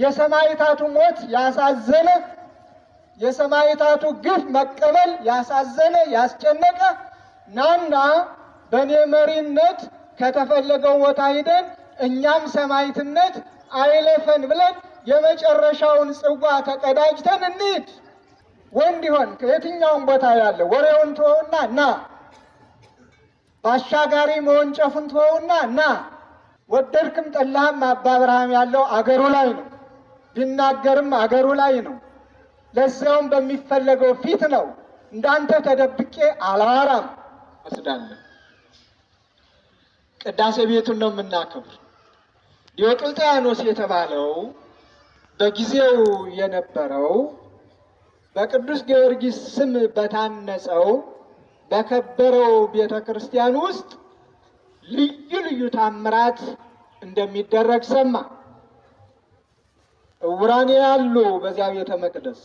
የሰማዕታቱ ሞት ያሳዘነ፣ የሰማዕታቱ ግፍ መቀበል ያሳዘነ ያስጨነቀ ናና በኔ መሪነት ከተፈለገው ቦታ ሄደን እኛም ሰማዕትነት አይለፈን ብለን የመጨረሻውን ጽዋ ተቀዳጅተን እንሂድ። ወንድ ይሆን ከየትኛውም ቦታ ያለ ወሬውን ተወውና ና፣ ባሻጋሪ መወንጨፉን ተወውና ና። ወደድክም ጠላህም አባ አብርሃም ያለው አገሩ ላይ ነው፣ ቢናገርም አገሩ ላይ ነው። ለዚያውም በሚፈለገው ፊት ነው። እንዳንተ ተደብቄ አላወራም። ወስዳለሁ። ቅዳሴ ቤቱን ነው የምናከብር። ዲዮቅልጥያኖስ የተባለው በጊዜው የነበረው በቅዱስ ጊዮርጊስ ስም በታነጸው በከበረው ቤተ ክርስቲያን ውስጥ ልዩ ልዩ ታምራት እንደሚደረግ ሰማ። ዕውራን ያሉ በዚያ ቤተ መቅደስ፣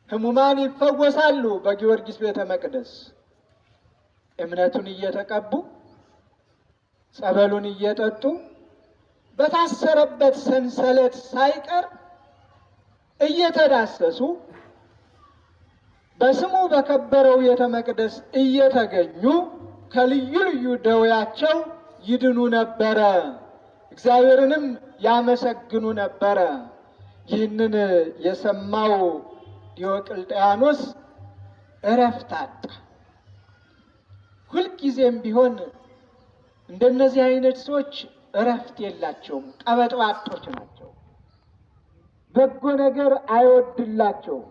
ሕሙማን ይፈወሳሉ በጊዮርጊስ ቤተ መቅደስ። እምነቱን እየተቀቡ ጸበሉን እየጠጡ በታሰረበት ሰንሰለት ሳይቀር እየተዳሰሱ በስሙ በከበረው ቤተ መቅደስ እየተገኙ ከልዩ ልዩ ደዌያቸው ይድኑ ነበረ፣ እግዚአብሔርንም ያመሰግኑ ነበረ። ይህንን የሰማው ዲዮቅልጥያኖስ እረፍት አጣ። ሁልጊዜም ቢሆን እንደነዚህ አይነት ሰዎች እረፍት የላቸውም። ቀበጥባጦች ናቸው። በጎ ነገር አይወድላቸውም።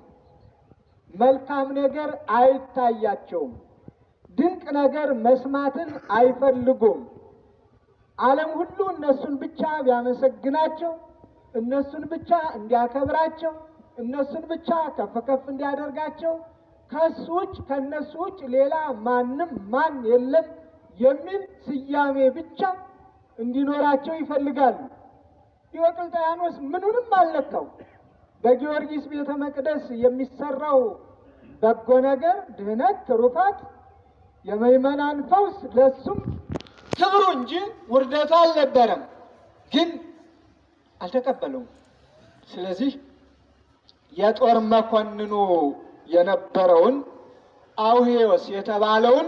መልካም ነገር አይታያቸውም። ድንቅ ነገር መስማትን አይፈልጉም። ዓለም ሁሉ እነሱን ብቻ ቢያመሰግናቸው፣ እነሱን ብቻ እንዲያከብራቸው፣ እነሱን ብቻ ከፍ ከፍ እንዲያደርጋቸው፣ ከሱ ውጭ ከነሱ ውጭ ሌላ ማንም ማን የለም የሚል ስያሜ ብቻ እንዲኖራቸው ይፈልጋሉ። ዲዮቅልጥያኖስ ምኑንም አልነካው። በጊዮርጊስ ቤተ መቅደስ የሚሰራው በጎ ነገር፣ ድህነት፣ ትሩፋት፣ የምዕመናን ፈውስ ለሱም ክብሩ እንጂ ውርደቱ አልነበረም። ግን አልተቀበለውም። ስለዚህ የጦር መኮንኑ የነበረውን አውሄዎስ የተባለውን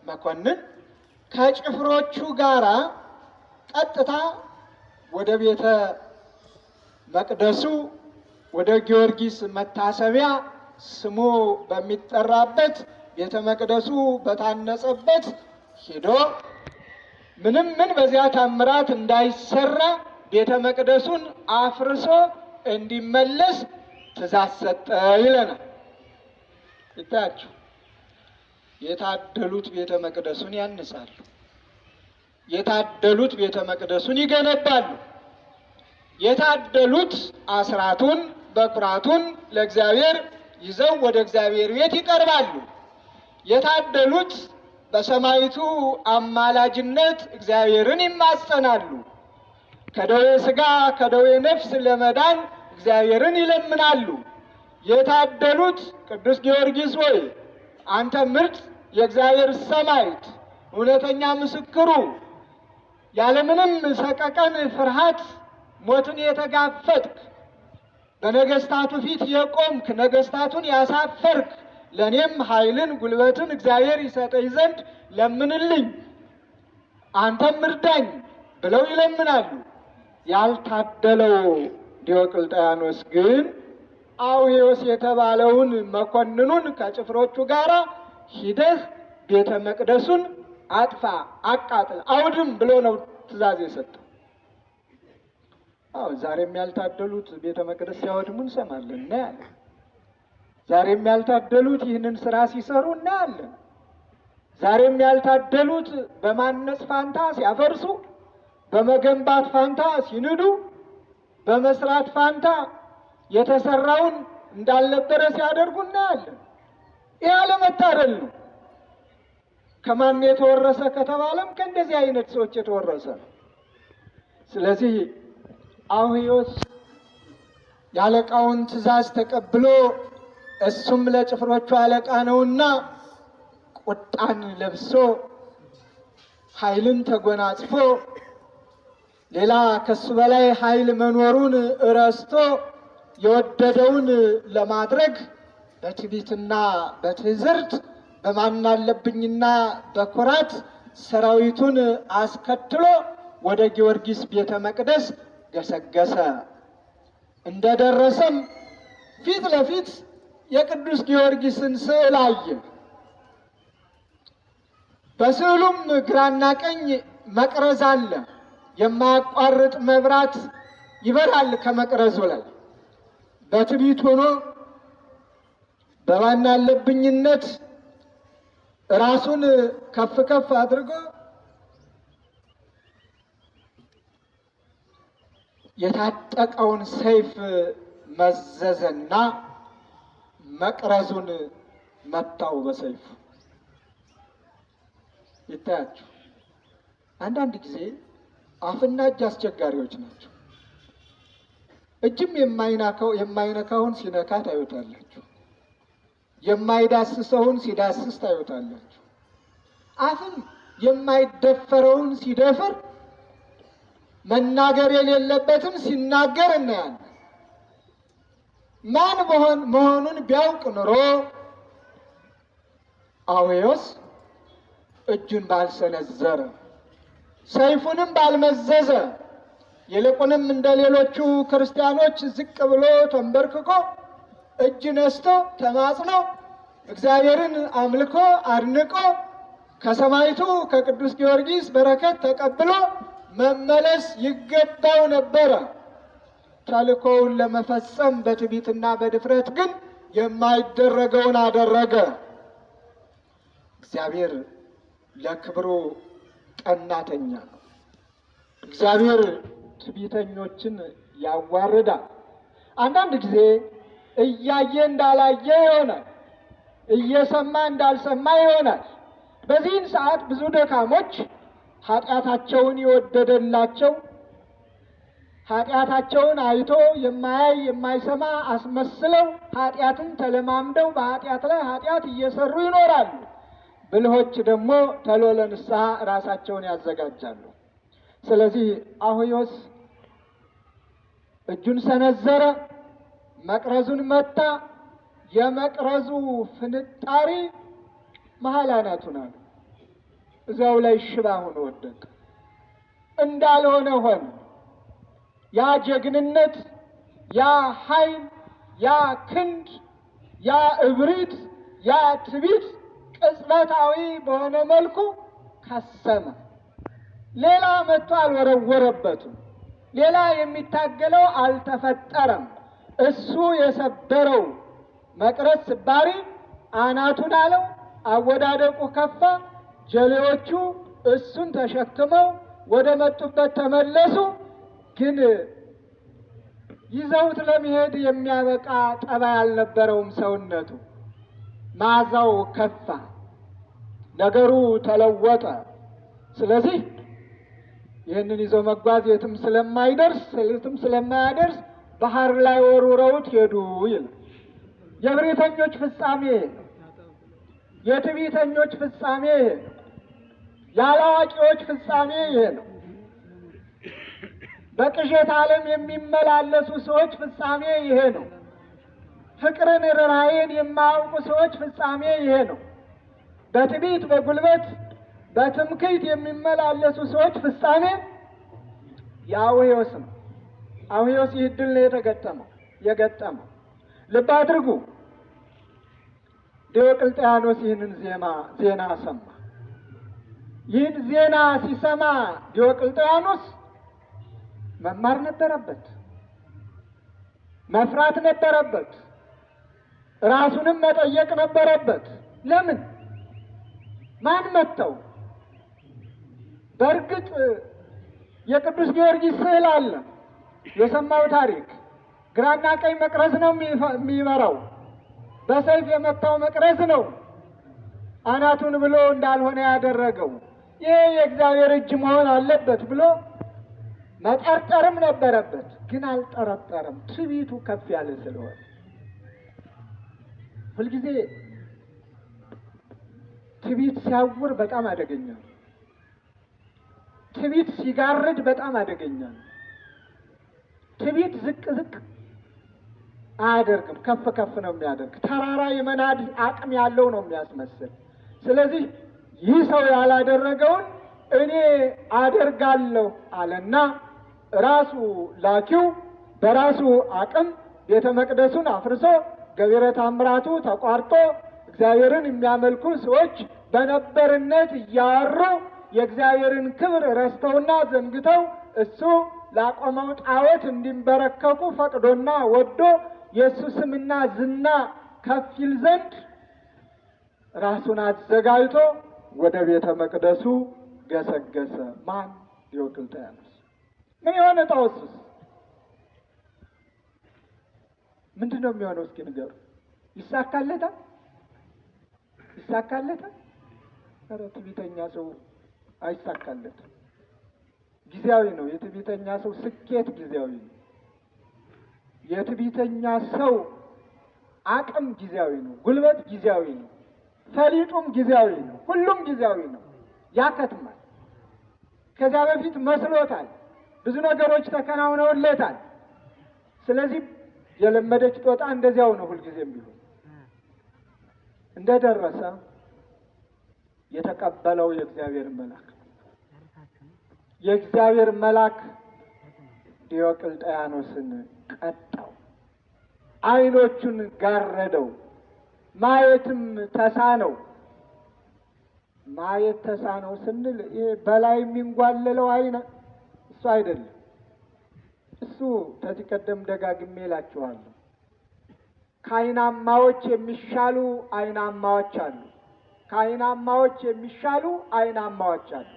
መኮንን ከጭፍሮቹ ጋር ቀጥታ ወደ ቤተ መቅደሱ ወደ ጊዮርጊስ መታሰቢያ ስሙ በሚጠራበት ቤተ መቅደሱ በታነጸበት ሄዶ ምንም ምን በዚያ ታምራት እንዳይሰራ ቤተ መቅደሱን አፍርሶ እንዲመለስ ትእዛዝ ሰጠ ይለናል። ይታያችሁ፣ የታደሉት ቤተ መቅደሱን ያንጻሉ። የታደሉት ቤተ መቅደሱን ይገነባሉ። የታደሉት አስራቱን በኩራቱን ለእግዚአብሔር ይዘው ወደ እግዚአብሔር ቤት ይቀርባሉ። የታደሉት በሰማይቱ አማላጅነት እግዚአብሔርን ይማጸናሉ። ከደዌ ሥጋ ከደዌ ነፍስ ለመዳን እግዚአብሔርን ይለምናሉ። የታደሉት ቅዱስ ጊዮርጊስ ሆይ አንተ ምርጥ የእግዚአብሔር ሰማዕት፣ እውነተኛ ምስክሩ፣ ያለምንም ሰቀቀን ፍርሃት ሞትን የተጋፈጥክ፣ በነገስታቱ ፊት የቆምክ፣ ነገስታቱን ያሳፈርክ፣ ለእኔም ኃይልን ጉልበትን እግዚአብሔር ይሰጠኝ ዘንድ ለምንልኝ፣ አንተም እርዳኝ ብለው ይለምናሉ። ያልታደለው ዲዮቅልጥያኖስ ግን አውሄዎስ የተባለውን መኮንኑን ከጭፍሮቹ ጋር ሂደህ ቤተ መቅደሱን አጥፋ፣ አቃጥል፣ አውድም ብሎ ነው ትእዛዝ የሰጠው። ዛሬም ያልታደሉት ቤተ መቅደስ ሲያወድሙ እንሰማለን፣ እናያለን። ዛሬም ያልታደሉት ይህንን ስራ ሲሰሩ እናያለን። ዛሬም ያልታደሉት በማነጽ ፋንታ ሲያፈርሱ፣ በመገንባት ፋንታ ሲንዱ፣ በመስራት ፋንታ የተሰራውን እንዳልነበረ ሲያደርጉ እናያለን። ይህ አለመታደል ነው። ከማን የተወረሰ ከተባለም ከእንደዚህ አይነት ሰዎች የተወረሰ ነው። ስለዚህ አውሄዎስ የአለቃውን ትእዛዝ ተቀብሎ እሱም ለጭፍሮቹ አለቃ ነውና ቁጣን ለብሶ ኃይልን ተጎናጽፎ ሌላ ከሱ በላይ ኃይል መኖሩን ረስቶ የወደደውን ለማድረግ በትዕቢትና በትዕዝርት በማናለብኝና በኩራት ሰራዊቱን አስከትሎ ወደ ጊዮርጊስ ቤተ መቅደስ ገሰገሰ። እንደደረሰም ፊት ለፊት የቅዱስ ጊዮርጊስን ስዕል አየ። በስዕሉም ግራና ቀኝ መቅረዝ አለ። የማያቋርጥ መብራት ይበራል ከመቅረዙ ላይ። በትዕቢት ሆኖ በማናለብኝነት ራሱን ከፍ ከፍ አድርጎ የታጠቀውን ሰይፍ መዘዘና መቅረዙን መታው በሰይፉ። ይታያችሁ፣ አንዳንድ ጊዜ አፍና እጅ አስቸጋሪዎች ናቸው። እጅም የማይነካውን ሲነካ ታዩታላችሁ። የማይዳስሰውን ሲዳስስ ታዩታላችሁ። አፍም የማይደፈረውን ሲደፍር፣ መናገር የሌለበትን ሲናገር እናያለን። ማን መሆኑን ቢያውቅ ኑሮ አውዮስ እጁን ባልሰነዘረ፣ ሰይፉንም ባልመዘዘ፣ ይልቁንም እንደ ሌሎቹ ክርስቲያኖች ዝቅ ብሎ ተንበርክኮ እጅ ነስቶ ተማጽኖ እግዚአብሔርን አምልኮ አድንቆ ከሰማዕቱ ከቅዱስ ጊዮርጊስ በረከት ተቀብሎ መመለስ ይገባው ነበረ። ተልእኮውን ለመፈጸም በትዕቢትና በድፍረት ግን የማይደረገውን አደረገ። እግዚአብሔር ለክብሩ ቀናተኛ ነው። እግዚአብሔር ትዕቢተኞችን ያዋርዳል። አንዳንድ ጊዜ እያየ እንዳላየ ይሆናል፣ እየሰማ እንዳልሰማ ይሆናል። በዚህን ሰዓት ብዙ ደካሞች ኃጢአታቸውን የወደደላቸው ኃጢአታቸውን አይቶ የማያይ የማይሰማ አስመስለው ኃጢአትን ተለማምደው በኃጢአት ላይ ኃጢአት እየሰሩ ይኖራሉ። ብልሆች ደግሞ ተሎ ለንስሐ ራሳቸውን ያዘጋጃሉ። ስለዚህ አውዮስ እጁን ሰነዘረ፣ መቅረዙን መታ። የመቅረዙ ፍንጣሪ መሀል አናቱን አለ። እዚያው ላይ ሽባ ሆኖ ወደቀ። እንዳልሆነ ሆነ። ያ ጀግንነት፣ ያ ኃይል፣ ያ ክንድ፣ ያ እብሪት፣ ያ ትዕቢት ቅጽበታዊ በሆነ መልኩ ከሰመ። ሌላ መጥቶ አልወረወረበትም። ሌላ የሚታገለው አልተፈጠረም። እሱ የሰበረው መቅረዝ ስባሪ አናቱን አለው። አወዳደቁ ከፋ። ጀሌዎቹ እሱን ተሸክመው ወደ መጡበት ተመለሱ። ግን ይዘውት ለመሄድ የሚያበቃ ጠባይ አልነበረውም ሰውነቱ። መዓዛው ከፋ፣ ነገሩ ተለወጠ። ስለዚህ ይህንን ይዞ መጓዝ የትም ስለማያደርስ ባህር ላይ ወርውረውት ሄዱ ይላል። የእብሪተኞች ፍጻሜ፣ የትዕቢተኞች ፍጻሜ፣ ያላዋቂዎች ፍጻሜ ይሄ ነው። በቅዠት ዓለም የሚመላለሱ ሰዎች ፍጻሜ ይሄ ነው። ፍቅርን፣ ርኅራኄን የማያውቁ ሰዎች ፍጻሜ ይሄ ነው። በትዕቢት፣ በጉልበት፣ በትምክህት የሚመላለሱ ሰዎች ፍጻሜ የአውዮስ ነው። አውዮስ ይህ ድል ነው የገጠመው። ልብ አድርጉ። ዲዮቅልጥያኖስ ይህንን ዜና ሰማ። ይህን ዜና ሲሰማ ዲዮቅልጥያኖስ መማር ነበረበት፣ መፍራት ነበረበት፣ ራሱንም መጠየቅ ነበረበት። ለምን? ማን መተው? በእርግጥ የቅዱስ ጊዮርጊስ ስዕል አለ። የሰማው ታሪክ ግራና ቀኝ መቅረዝ ነው የሚበራው። በሰይፍ የመታው መቅረዝ ነው አናቱን ብሎ እንዳልሆነ ያደረገው። ይሄ የእግዚአብሔር እጅ መሆን አለበት ብሎ መጠርጠርም ነበረበት። ግን አልጠረጠረም፣ ትዕቢቱ ከፍ ያለ ስለሆነ። ሁልጊዜ ትዕቢት ሲያውር በጣም አደገኛ ነው። ትዕቢት ሲጋርድ በጣም አደገኛ ነው። ትዕቢት ዝቅ ዝቅ አያደርግም፣ ከፍ ከፍ ነው የሚያደርግ። ተራራ የመናድ አቅም ያለው ነው የሚያስመስል። ስለዚህ ይህ ሰው ያላደረገውን እኔ አደርጋለሁ አለና ራሱ ላኪው በራሱ አቅም ቤተ መቅደሱን አፍርሶ ገቢረ ተአምራቱ ተቋርጦ እግዚአብሔርን የሚያመልኩ ሰዎች በነበርነት እያወሩ የእግዚአብሔርን ክብር ረስተውና ዘንግተው እሱ ላቆመው ጣዖት እንዲንበረከኩ ፈቅዶና ወዶ የእሱ ስምና ዝና ከፍ ይል ዘንድ ራሱን አዘጋጅቶ ወደ ቤተ መቅደሱ ገሰገሰ። ማን? ዲዮቅልጥያኖስ። ምን የሆነ ጣዖትስ ምንድን ነው የሚሆነው? እስኪ ንገሩ። ይሳካለታል? ይሳካለታል? ኧረ ትዕቢተኛ ሰው አይሳካለትም። ጊዜያዊ ነው። የትዕቢተኛ ሰው ስኬት ጊዜያዊ ነው። የትዕቢተኛ ሰው አቅም ጊዜያዊ ነው። ጉልበት ጊዜያዊ ነው። ፈሊጡም ጊዜያዊ ነው። ሁሉም ጊዜያዊ ነው። ያከትማል። ከዚያ በፊት መስሎታል። ብዙ ነገሮች ተከናውነውለታል። ስለዚህ የለመደች ጦጣ እንደዚያው ነው። ሁልጊዜም ቢሆን እንደደረሰ የተቀበለው የእግዚአብሔር መልአክ ዲዮቅልጥያኖስን ቀጣው፣ ዓይኖቹን ጋረደው፣ ማየትም ተሳነው። ማየት ተሳነው ስንል ይሄ በላይ የሚንጓለለው አይነ እሱ አይደለም። እሱ ከዚህ ቀደም ደጋግሜ እላችኋለሁ፣ ከዓይናማዎች የሚሻሉ ዓይናማዎች አሉ። ከዓይናማዎች የሚሻሉ ዓይናማዎች አሉ።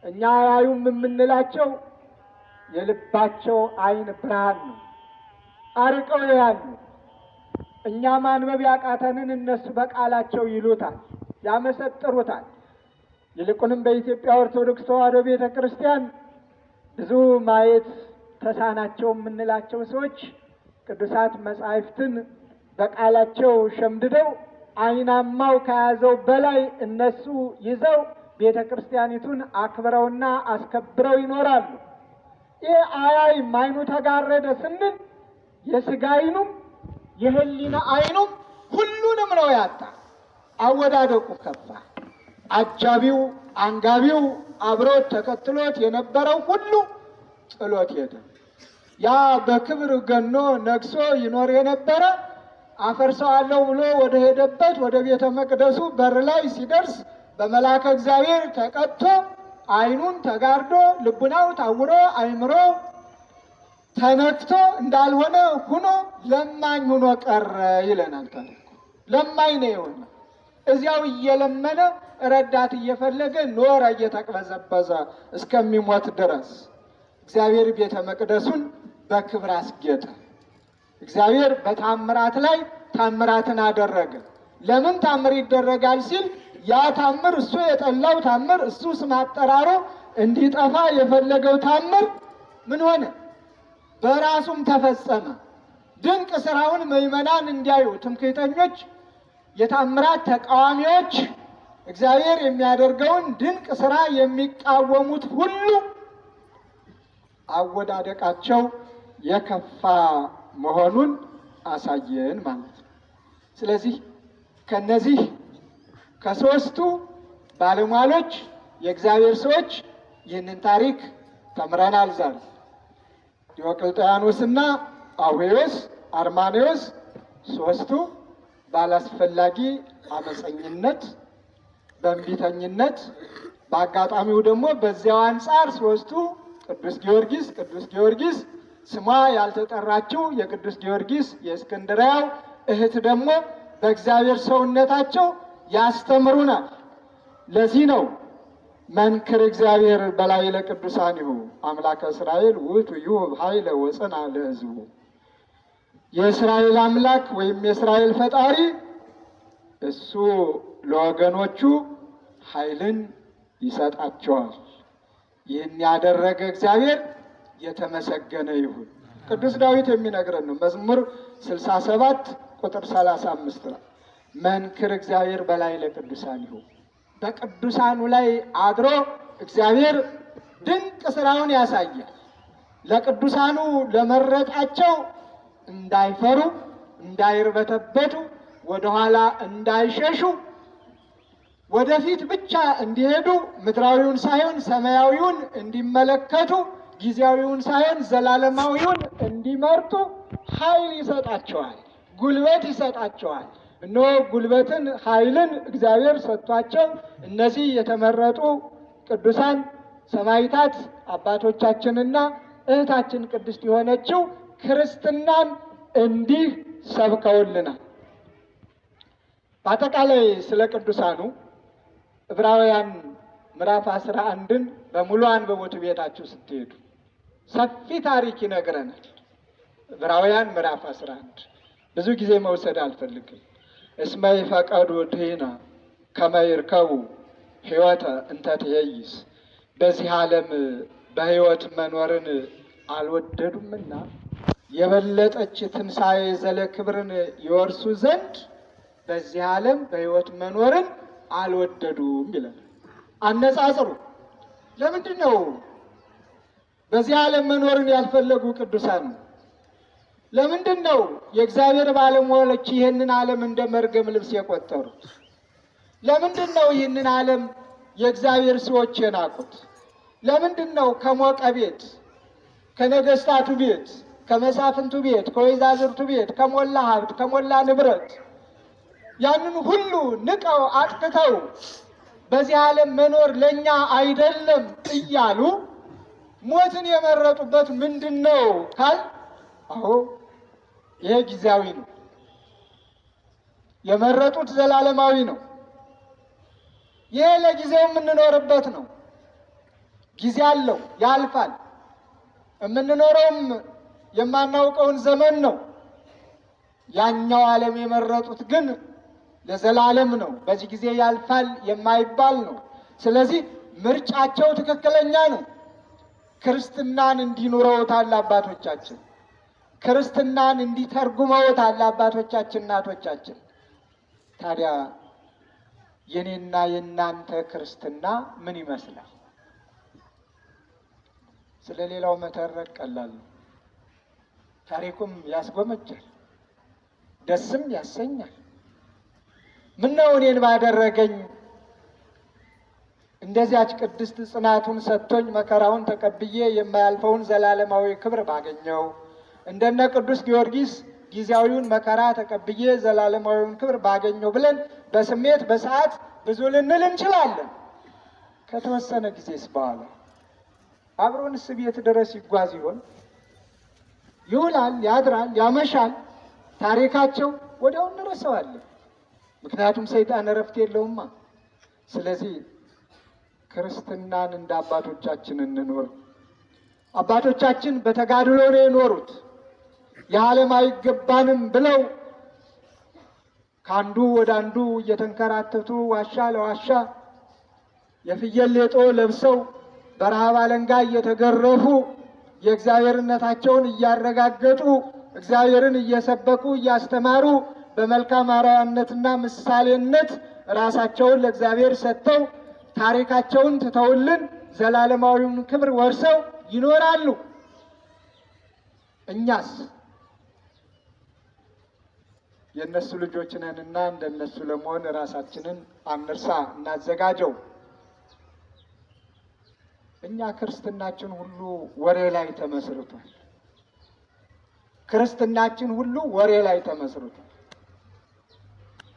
እኛ ያዩም የምንላቸው የልባቸው ዓይን ብርሃን ነው። አርቀው ያሉ እኛ ማንበብ ያቃተንን እነሱ በቃላቸው ይሉታል፣ ያመሰጥሩታል። ይልቁንም በኢትዮጵያ ኦርቶዶክስ ተዋሕዶ ቤተ ክርስቲያን ብዙ ማየት ተሳናቸው የምንላቸው ሰዎች ቅዱሳት መጻሕፍትን በቃላቸው ሸምድደው ዓይናማው ከያዘው በላይ እነሱ ይዘው ቤተ ክርስቲያኒቱን አክብረውና አስከብረው ይኖራሉ። ይህ አያይም፣ ዓይኑ ተጋረደ ስንል የሥጋ ዓይኑም የሕሊና ዓይኑም ሁሉንም ነው ያጣ። አወዳደቁ ከፋ። አጃቢው አንጋቢው አብሮት ተከትሎት የነበረው ሁሉ ጥሎት ሄደ። ያ በክብር ገኖ ነግሶ ይኖር የነበረ አፈርሰዋለሁ ብሎ ወደ ሄደበት ወደ ቤተ መቅደሱ በር ላይ ሲደርስ በመልአከ እግዚአብሔር ተቀጥቶ ዓይኑን ተጋርዶ ልቡናው ታውሮ አእምሮ ተነክቶ እንዳልሆነ ሁኖ ለማኝ ሁኖ ቀረ ይለናል ታሪኩ። ለማኝ ነው የሆነ። እዚያው እየለመነ ረዳት እየፈለገ ኖረ እየተቅበዘበዘ እስከሚሞት ድረስ። እግዚአብሔር ቤተ መቅደሱን በክብር አስጌጠ። እግዚአብሔር በታምራት ላይ ታምራትን አደረገ። ለምን ታምር ይደረጋል ሲል ያ ታምር እሱ የጠላው ታምር፣ እሱ ስም አጠራሩ እንዲጠፋ የፈለገው ታምር ምን ሆነ? በራሱም ተፈጸመ። ድንቅ ስራውን ምዕመናን እንዲያዩ ትምክህተኞች፣ የታምራት ተቃዋሚዎች፣ እግዚአብሔር የሚያደርገውን ድንቅ ስራ የሚቃወሙት ሁሉ አወዳደቃቸው የከፋ መሆኑን አሳየን ማለት ነው። ስለዚህ ከነዚህ ከሶስቱ ባለሟሎች የእግዚአብሔር ሰዎች ይህንን ታሪክ ተምረናል ዛሬ። ዲዮቅልጥያኖስና አውዌዎስ አርማኔዎስ ሶስቱ ባላስፈላጊ አመፀኝነት፣ በእንቢተኝነት፣ በአጋጣሚው ደግሞ በዚያው አንጻር ሶስቱ ቅዱስ ጊዮርጊስ ስሟ ያልተጠራችው የቅዱስ ጊዮርጊስ የእስክንድርያው እህት ደግሞ በእግዚአብሔር ሰውነታቸው ያስተምሩናል። ለዚህ ነው መንክር እግዚአብሔር በላይ ለቅዱሳኒሁ አምላከ እስራኤል ውእቱ ይሁብ ኃይለ ወጽና ለሕዝቡ። የእስራኤል አምላክ ወይም የእስራኤል ፈጣሪ እሱ ለወገኖቹ ኃይልን ይሰጣቸዋል። ይህን ያደረገ እግዚአብሔር የተመሰገነ ይሁን። ቅዱስ ዳዊት የሚነግረን ነው። መዝሙር 67 ቁጥር 35 ላይ መንክር እግዚአብሔር በላይ ለቅዱሳኒሁ፣ በቅዱሳኑ ላይ አድሮ እግዚአብሔር ድንቅ ስራውን ያሳያል። ለቅዱሳኑ ለመረጣቸው እንዳይፈሩ፣ እንዳይርበተበቱ፣ ወደኋላ እንዳይሸሹ፣ ወደፊት ብቻ እንዲሄዱ፣ ምድራዊውን ሳይሆን ሰማያዊውን እንዲመለከቱ፣ ጊዜያዊውን ሳይሆን ዘላለማዊውን እንዲመርጡ ኃይል ይሰጣቸዋል፣ ጉልበት ይሰጣቸዋል። እነሆ ጉልበትን ኃይልን እግዚአብሔር ሰጥቷቸው እነዚህ የተመረጡ ቅዱሳን ሰማዕታት አባቶቻችንና እህታችን ቅድስት የሆነችው ክርስትናን እንዲህ ሰብከውልናል። በአጠቃላይ ስለ ቅዱሳኑ ዕብራውያን ምዕራፍ 11ን በሙሉ አንብቡት ቤታችሁ ስትሄዱ፣ ሰፊ ታሪክ ይነግረናል። ዕብራውያን ምዕራፍ 11 ብዙ ጊዜ መውሰድ አልፈልግም። እስመ ይፈቀዱ ድኂነ ከመ ይርከቡ ሕይወተ እንተ ትኄይስ፣ በዚህ ዓለም በሕይወት መኖርን አልወደዱምና የበለጠች ትንሣኤ ዘለ ክብርን ይወርሱ ዘንድ በዚህ ዓለም በሕይወት መኖርን አልወደዱም ይለናል። አነጻጽሩ። ለምንድን ነው በዚህ ዓለም መኖርን ያልፈለጉ ቅዱሳን? ለምንድን ነው የእግዚአብሔር ባለሟሎች ይህንን ዓለም እንደ መርገም ልብስ የቆጠሩት? ለምንድን ነው ይህንን ዓለም የእግዚአብሔር ሰዎች የናቁት? ለምንድን ነው ከሞቀ ቤት፣ ከነገስታቱ ቤት፣ ከመሳፍንቱ ቤት፣ ከወይዛዝርቱ ቤት፣ ከሞላ ሀብት፣ ከሞላ ንብረት ያንን ሁሉ ንቀው አጥቅተው በዚህ ዓለም መኖር ለኛ አይደለም እያሉ ሞትን የመረጡበት ምንድን ነው ካል፣ አዎ ይሄ ጊዜያዊ ነው። የመረጡት ዘላለማዊ ነው። ይሄ ለጊዜው የምንኖርበት ነው። ጊዜ አለው፣ ያልፋል። የምንኖረውም የማናውቀውን ዘመን ነው። ያኛው ዓለም የመረጡት ግን ለዘላለም ነው። በዚህ ጊዜ ያልፋል የማይባል ነው። ስለዚህ ምርጫቸው ትክክለኛ ነው። ክርስትናን እንዲኖረውታል አባቶቻችን። ክርስትናን እንዲተርጉመውታል አባቶቻችን፣ እናቶቻችን። ታዲያ የኔና የእናንተ ክርስትና ምን ይመስላል? ስለ ሌላው መተረክ ቀላል ነው። ታሪኩም ያስጎመጃል፣ ደስም ያሰኛል። ምነው እኔን ባደረገኝ፣ እንደዚያች ቅድስት ጽናቱን ሰጥቶኝ መከራውን ተቀብዬ የማያልፈውን ዘላለማዊ ክብር ባገኘው፣ እንደነ ቅዱስ ጊዮርጊስ ጊዜያዊውን መከራ ተቀብዬ ዘላለማዊውን ክብር ባገኘው ብለን በስሜት በሰዓት ብዙ ልንል እንችላለን። ከተወሰነ ጊዜስ በኋላ አብሮንስ ቤት ድረስ ይጓዝ ይሆን? ይውላል፣ ያድራል፣ ያመሻል። ታሪካቸው ወዲያው እንረሳዋለን። ምክንያቱም ሰይጣን እረፍት የለውማ። ስለዚህ ክርስትናን እንደ አባቶቻችን እንኖር። አባቶቻችን በተጋድሎ ነው የኖሩት። የዓለም አይገባንም ብለው ከአንዱ ወደ አንዱ እየተንከራተቱ ዋሻ ለዋሻ የፍየል ሌጦ ለብሰው በረሃብ አለንጋ እየተገረፉ የእግዚአብሔርነታቸውን እያረጋገጡ እግዚአብሔርን እየሰበኩ እያስተማሩ በመልካም አርአያነትና ምሳሌነት ራሳቸውን ለእግዚአብሔር ሰጥተው ታሪካቸውን ትተውልን ዘላለማዊውን ክብር ወርሰው ይኖራሉ። እኛስ የእነሱ ልጆች ነንና እንደነሱ ለመሆን ራሳችንን አንርሳ፣ እናዘጋጀው። እኛ ክርስትናችን ሁሉ ወሬ ላይ ተመስርቷል። ክርስትናችን ሁሉ ወሬ ላይ ተመስርቷል።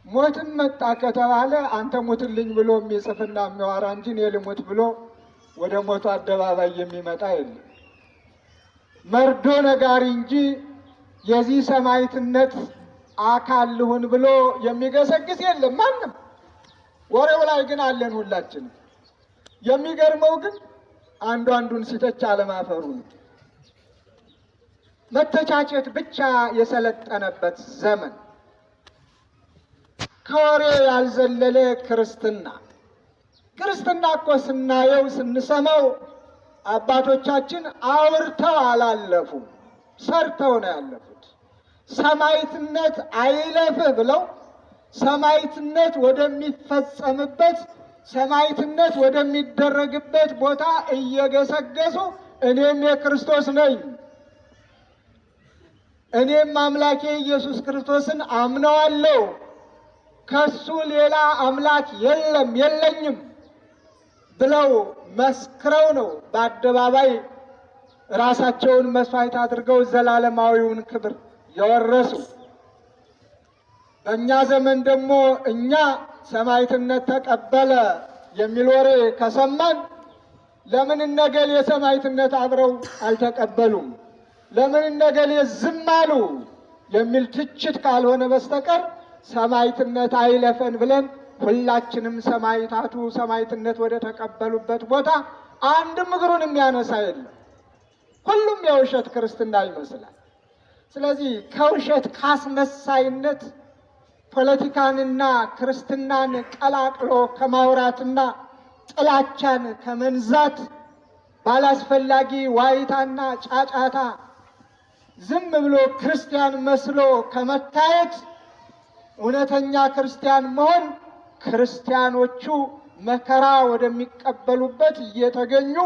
ሞትም መጣ ከተባለ አንተ ሙትልኝ ብሎ የሚጽፍና የሚያወራ እንጂ እኔ ልሙት ብሎ ወደ ሞቱ አደባባይ የሚመጣ የለም። መርዶ ነጋሪ እንጂ የዚህ ሰማዕትነት አካል ልሁን ብሎ የሚገሰግስ የለም ማንም። ወሬው ላይ ግን አለን ሁላችንም። የሚገርመው ግን አንዱ አንዱን ሲተች አለማፈሩ ነው። መተቻቸት ብቻ የሰለጠነበት ዘመን፣ ከወሬ ያልዘለለ ክርስትና። ክርስትና እኮ ስናየው ስንሰማው አባቶቻችን አውርተው አላለፉም፣ ሰርተው ነው ያለፉት። ሰማዕትነት አይለፍህ ብለው ሰማዕትነት ወደሚፈጸምበት ሰማዕትነት ወደሚደረግበት ቦታ እየገሰገሱ እኔም የክርስቶስ ነኝ፣ እኔም አምላኬ ኢየሱስ ክርስቶስን አምነዋለሁ፣ ከሱ ሌላ አምላክ የለም የለኝም ብለው መስክረው ነው በአደባባይ ራሳቸውን መስዋዕት አድርገው ዘላለማዊውን ክብር የወረሱ። በእኛ ዘመን ደግሞ እኛ ሰማዕትነት ተቀበለ የሚል ወሬ ከሰማን ለምን እነገሌ የሰማዕትነት አብረው አልተቀበሉም፣ ለምን እነገሌ ዝም አሉ የሚል ትችት ካልሆነ በስተቀር ሰማዕትነት አይለፈን ብለን ሁላችንም ሰማዕታቱ ሰማዕትነት ወደ ተቀበሉበት ቦታ አንድም እግሩን የሚያነሳ የለም። ሁሉም የውሸት ክርስትና ይመስላል። ስለዚህ ከውሸት ካስመሳይነት ፖለቲካንና ክርስትናን ቀላቅሎ ከማውራትና ጥላቻን ከመንዛት ባላስፈላጊ ዋይታና ጫጫታ ዝም ብሎ ክርስቲያን መስሎ ከመታየት እውነተኛ ክርስቲያን መሆን ክርስቲያኖቹ መከራ ወደሚቀበሉበት እየተገኙ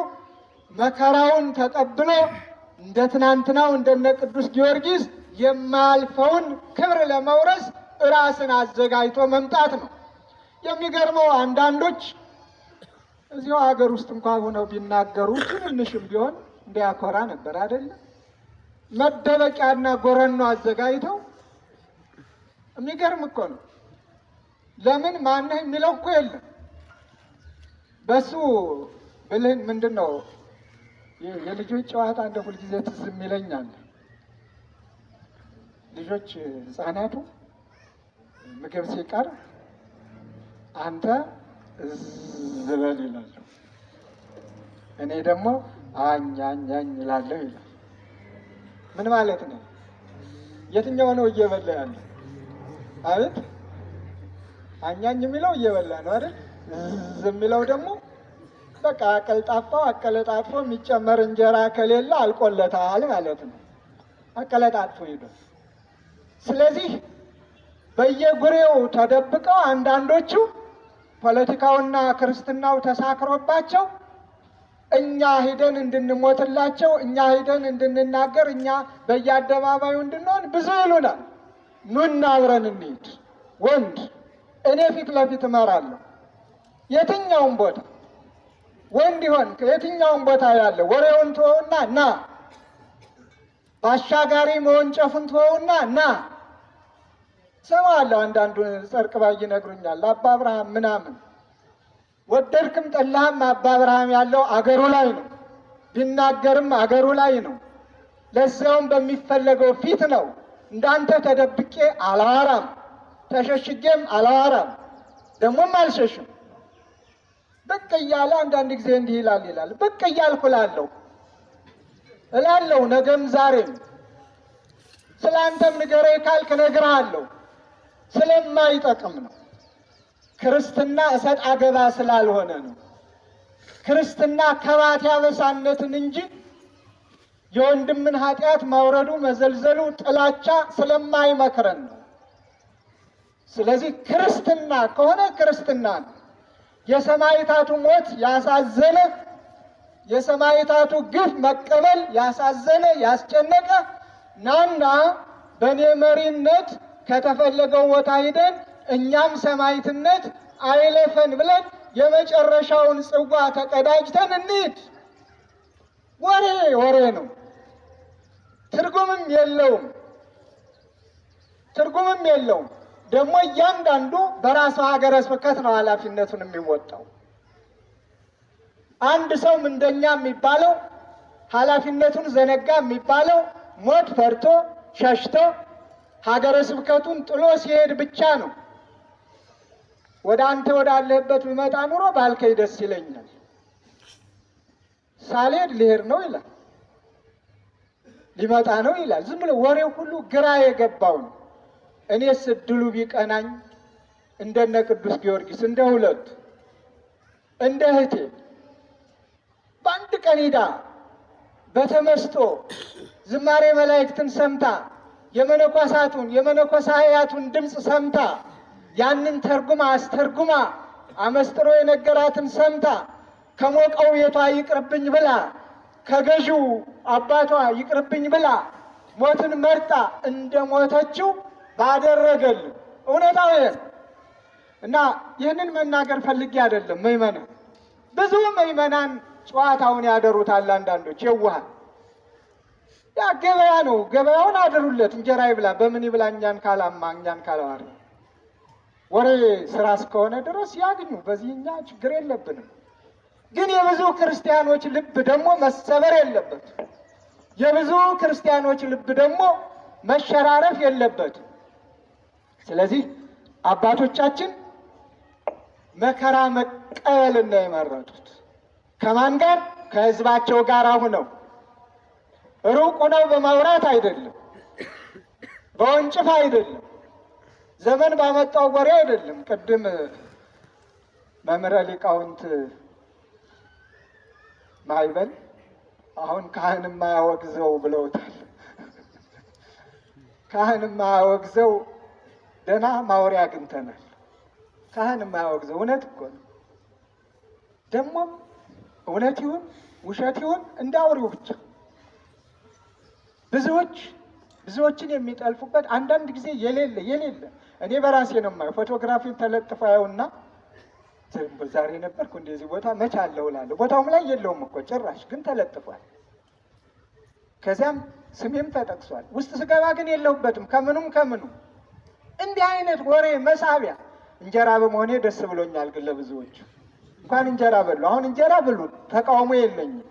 መከራውን ተቀብሎ እንደ ትናንትናው እንደነ ቅዱስ ጊዮርጊስ የማያልፈውን ክብር ለመውረስ ራስን አዘጋጅቶ መምጣት ነው። የሚገርመው አንዳንዶች እዚያው ሀገር ውስጥ እንኳን ሆነው ቢናገሩ ትንሽም ቢሆን እንዲያኮራ ነበር አይደለም። መደበቂያና ጎረኖ አዘጋጅተው የሚገርም እኮ ነው። ለምን ማነህ የሚለው እኮ የለም። በሱ ብልህን ምንድን ነው የልጆች ጨዋታ እንደ ሁልጊዜ ትዝ የሚለኛል። ልጆች ህፃናቱ ምግብ ሲቀር አንተ ዝበል ይላሉ፣ እኔ ደግሞ አኛኛኝ ይላለሁ ይላል። ምን ማለት ነው? የትኛው ነው እየበላ ያለው? አቤት አኛኝ የሚለው እየበላ ነው አይደል? የሚለው ደግሞ በቃ አቀልጣፋው አቀለጣጥፎ የሚጨመር እንጀራ ከሌለ አልቆለታል ማለት ነው። አቀለጣጥፎ ሄዶ ስለዚህ በየጉሬው ተደብቀው አንዳንዶቹ ፖለቲካውና ክርስትናው ተሳክሮባቸው እኛ ሂደን እንድንሞትላቸው፣ እኛ ሂደን እንድንናገር፣ እኛ በየአደባባዩ እንድንሆን ብዙ ይሉናል። ኑና አብረን እንሂድ። ወንድ እኔ ፊት ለፊት እመራለሁ። የትኛውም ቦታ ወንድ ይሆን የትኛውም ቦታ ያለ ወሬውን ተወውና ና፣ ባሻጋሪ መወንጨፉን ተወውና ና። ሰማለሁ አንዳንዱን ጸርቅ ባይ ይነግሩኛል። አባ አብርሃም ምናምን ወደድክም ጠላህም አባ አብርሃም ያለው አገሩ ላይ ነው፣ ቢናገርም አገሩ ላይ ነው። ለዚያውም በሚፈለገው ፊት ነው። እንዳንተ ተደብቄ አላወራም፣ ተሸሽጌም አላወራም፣ ደግሞም አልሸሽም። ብቅ እያለ አንዳንድ ጊዜ እንዲህ ይላል ብቅ እያልኩ እላለሁ ነገም ዛሬም። ስለ አንተም ንገረኝ ካልክ እነግርሃለሁ። ስለማይጠቅም ነው። ክርስትና እሰጥ አገባ ስላልሆነ ነው። ክርስትና ከባት ያበሳነትን እንጂ የወንድምን ኃጢአት ማውረዱ መዘልዘሉ ጥላቻ ስለማይመክረን ነው። ስለዚህ ክርስትና ከሆነ ክርስትና ነው። የሰማዕታቱ ሞት ያሳዘነ፣ የሰማዕታቱ ግፍ መቀበል ያሳዘነ ያስጨነቀ ናና በእኔ መሪነት ከተፈለገው ቦታ ሂደን እኛም ሰማዕትነት አይለፈን ብለን የመጨረሻውን ጽዋ ተቀዳጅተን እንሂድ። ወሬ ነው፣ ትርጉምም የለውም። ደግሞ እያንዳንዱ በራሱ ሀገረ ስብከት ነው ኃላፊነቱን የሚወጣው። አንድ ሰው ምንደኛ የሚባለው ኃላፊነቱን ዘነጋ የሚባለው ሞት ፈርቶ ሸሽቶ ሀገረ ስብከቱን ጥሎ ሲሄድ ብቻ ነው። ወደ አንተ ወዳለህበት ብመጣ ኑሮ ባልከኝ ደስ ይለኛል፣ ሳልሄድ ልሄድ ነው ይላል፣ ሊመጣ ነው ይላል። ዝም ብሎ ወሬው ሁሉ ግራ የገባው ነው። እኔስ እድሉ ቢቀናኝ እንደነ ቅዱስ ጊዮርጊስ እንደ ሁለቱ እንደ እህቴ በአንድ ቀን ሂዳ በተመስጦ ዝማሬ መላእክትን ሰምታ የመነኮሳቱን የመነኮሳያቱን ድምፅ ሰምታ ያንን ተርጉማ አስተርጉማ አመስጥሮ የነገራትን ሰምታ ከሞቀው ቤቷ ይቅርብኝ ብላ ከገዢው አባቷ ይቅርብኝ ብላ ሞትን መርጣ እንደሞተችው ባደረገልን እውነታው እና ይህንን መናገር ፈልጌ አይደለም። ምእመናን ብዙ ምእመናን ጨዋታውን ያደሩታል። አንዳንዶች የዋህ ያ ገበያ ነው፣ ገበያውን አድሩለት፣ እንጀራ ይብላ፣ በምን ይብላ እኛን ካላማ እኛን ካላዋሪ ወሬ ስራ እስከሆነ ድረስ ያግኙ። በዚህ እኛ ችግር የለብንም። ግን የብዙ ክርስቲያኖች ልብ ደግሞ መሰበር የለበት። የብዙ ክርስቲያኖች ልብ ደግሞ መሸራረፍ የለበት። ስለዚህ አባቶቻችን መከራ መቀበልና የመረጡት ከማን ጋር? ከሕዝባቸው ጋር ሆነው ሩቅ ሆነው በማውራት አይደለም፣ በወንጭፍ አይደለም፣ ዘመን ባመጣው ወሬ አይደለም። ቅድም መምህረ ሊቃውንት ማይበል አሁን ካህን ማያወግዘው ብለውታል። ካህን ማያወግዘው ደህና ማውሪያ አግኝተናል። ካህን ማያወግዘው እውነት እኮ ነው። ደግሞ እውነት ይሁን ውሸት ይሁን እንዳውሪው ብቻ ብዙዎችን የሚጠልፉበት አንዳንድ ጊዜ የሌለ እኔ በራሴ ነው የማየው። ፎቶግራፊን ተለጥፎ ያውና ዛሬ ነበርኩ እንደዚህ ቦታ መች አለው እላለሁ። ቦታውም ላይ የለውም እኮ ጭራሽ፣ ግን ተለጥፏል። ከዚያም ስሜም ተጠቅሷል። ውስጥ ስገባ ግን የለሁበትም። ከምኑም እንዲህ አይነት ወሬ መሳቢያ። እንጀራ በመሆኔ ደስ ብሎኛል። ግን ለብዙዎች እንኳን እንጀራ በሉ። አሁን እንጀራ ብሉ፣ ተቃውሞ የለኝም።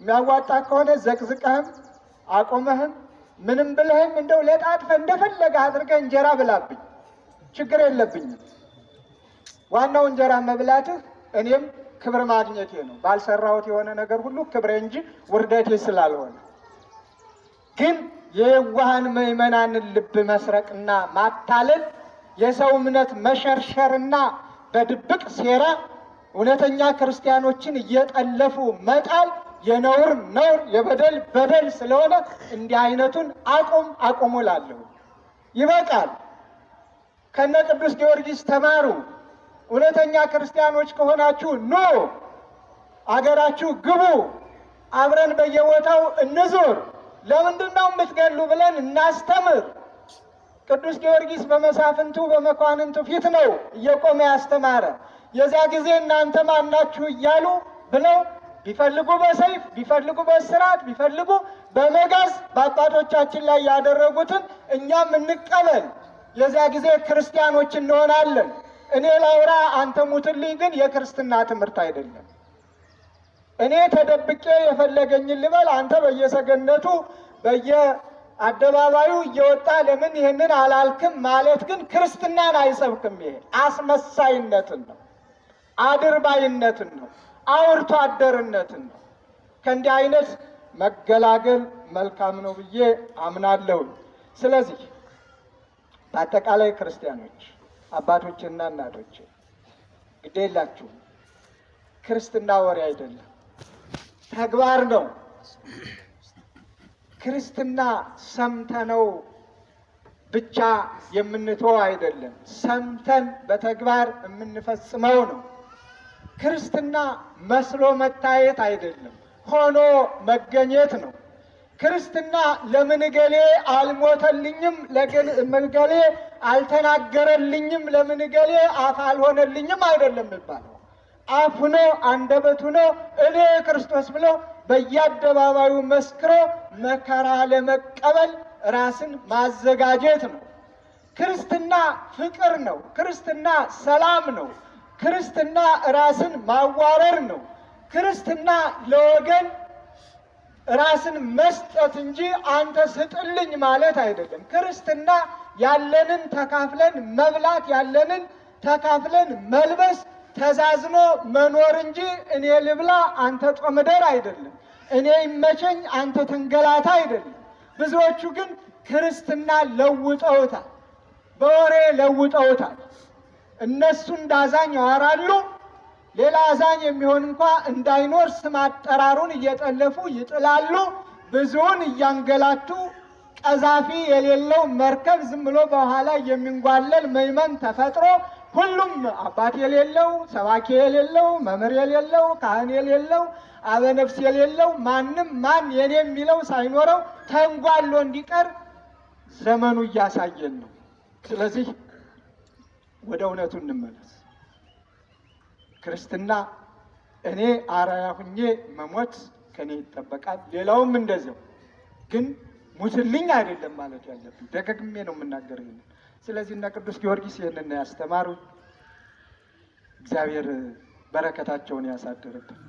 የሚያዋጣ ከሆነ ዘቅዝቀህም አቆመህም ምንም ብለህም እንደው ለጣጥፈህ እንደፈለገ አድርገህ እንጀራ ብላብኝ፣ ችግር የለብኝም። ዋናው እንጀራ መብላትህ እኔም ክብር ማግኘቴ ነው። ባልሰራሁት የሆነ ነገር ሁሉ ክብሬ እንጂ ውርደቴ ስላልሆነ። ግን የዋሃን ምእመናንን ልብ መስረቅና ማታለል፣ የሰው እምነት መሸርሸርና በድብቅ ሴራ እውነተኛ ክርስቲያኖችን እየጠለፉ መጣል የነውር የበደል በደል ስለሆነ እንዲህ አይነቱን አቁሙ እላለሁ። ይበቃል። ከነ ቅዱስ ጊዮርጊስ ተማሩ። እውነተኛ ክርስቲያኖች ከሆናችሁ ኑ፣ አገራችሁ ግቡ፣ አብረን በየቦታው እንዙር። ለምንድን ነው የምትገሉ ብለን እናስተምር። ቅዱስ ጊዮርጊስ በመሳፍንቱ በመኳንንቱ ፊት ነው እየቆመ ያስተማረ። የዚያ ጊዜ እናንተ ማናችሁ እያሉ ብለው ቢፈልጉ በሰይፍ ቢፈልጉ በእስራት ቢፈልጉ በመጋዝ በአባቶቻችን ላይ ያደረጉትን እኛም እንቀበል። የዚያ ጊዜ ክርስቲያኖች እንሆናለን። እኔ ላውራ አንተ ሙትልኝ ግን የክርስትና ትምህርት አይደለም። እኔ ተደብቄ የፈለገኝን ልበል፣ አንተ በየሰገነቱ በየአደባባዩ እየወጣ ለምን ይህንን አላልክም ማለት ግን ክርስትናን አይሰብክም። ይሄ አስመሳይነትን ነው፣ አድርባይነትን ነው፣ አውርቶ አደርነትን ነው። ከእንዲህ አይነት መገላገል መልካም ነው ብዬ አምናለሁ። ስለዚህ በአጠቃላይ ክርስቲያኖች አባቶችና እናቶች ግድ የላችሁም። ክርስትና ወሬ አይደለም፣ ተግባር ነው። ክርስትና ሰምተነው ብቻ የምንተው አይደለም፣ ሰምተን በተግባር የምንፈጽመው ነው። ክርስትና መስሎ መታየት አይደለም፣ ሆኖ መገኘት ነው። ክርስትና ለምን ገሌ አልሞተልኝም፣ ለምን ገሌ አልተናገረልኝም፣ ለምን ገሌ አፍ አልሆነልኝም አይደለም የሚባለው። አፍ ሆኖ አንደበት ሆኖ እኔ ክርስቶስ ብሎ በየአደባባዩ መስክሮ መከራ ለመቀበል ራስን ማዘጋጀት ነው። ክርስትና ፍቅር ነው። ክርስትና ሰላም ነው። ክርስትና ራስን ማዋረድ ነው። ክርስትና ለወገን ራስን መስጠት እንጂ አንተ ስጥልኝ ማለት አይደለም። ክርስትና ያለንን ተካፍለን መብላት፣ ያለንን ተካፍለን መልበስ፣ ተዛዝኖ መኖር እንጂ እኔ ልብላ አንተ ጦምደር አይደለም። እኔ ይመቸኝ አንተ ተንገላታ አይደለም። ብዙዎቹ ግን ክርስትና ለውጠውታል፣ በወሬ ለውጠውታል። እነሱ እንዳዛኝ ያወራሉ። ሌላ አዛኝ የሚሆን እንኳ እንዳይኖር ስም አጠራሩን እየጠለፉ ይጥላሉ። ብዙውን እያንገላቱ ቀዛፊ የሌለው መርከብ ዝም ብሎ በኋላ የሚንጓለል ምዕመን ተፈጥሮ ሁሉም አባት የሌለው ሰባኪ የሌለው መምህር የሌለው ካህን የሌለው አበነፍስ የሌለው ማንም ማን የኔ የሚለው ሳይኖረው ተንጓሎ እንዲቀር ዘመኑ እያሳየን ነው። ስለዚህ ወደ እውነቱ እንመለስ። ክርስትና እኔ አራያ ሁኜ መሞት ከኔ ይጠበቃል፣ ሌላውም እንደዚያው። ግን ሙትልኝ አይደለም ማለት ያለብኝ፣ ደጋግሜ ነው የምናገረው። ስለዚህ እና ቅዱስ ጊዮርጊስ ይህንን ያስተማሩ፣ እግዚአብሔር በረከታቸውን ያሳድርብን።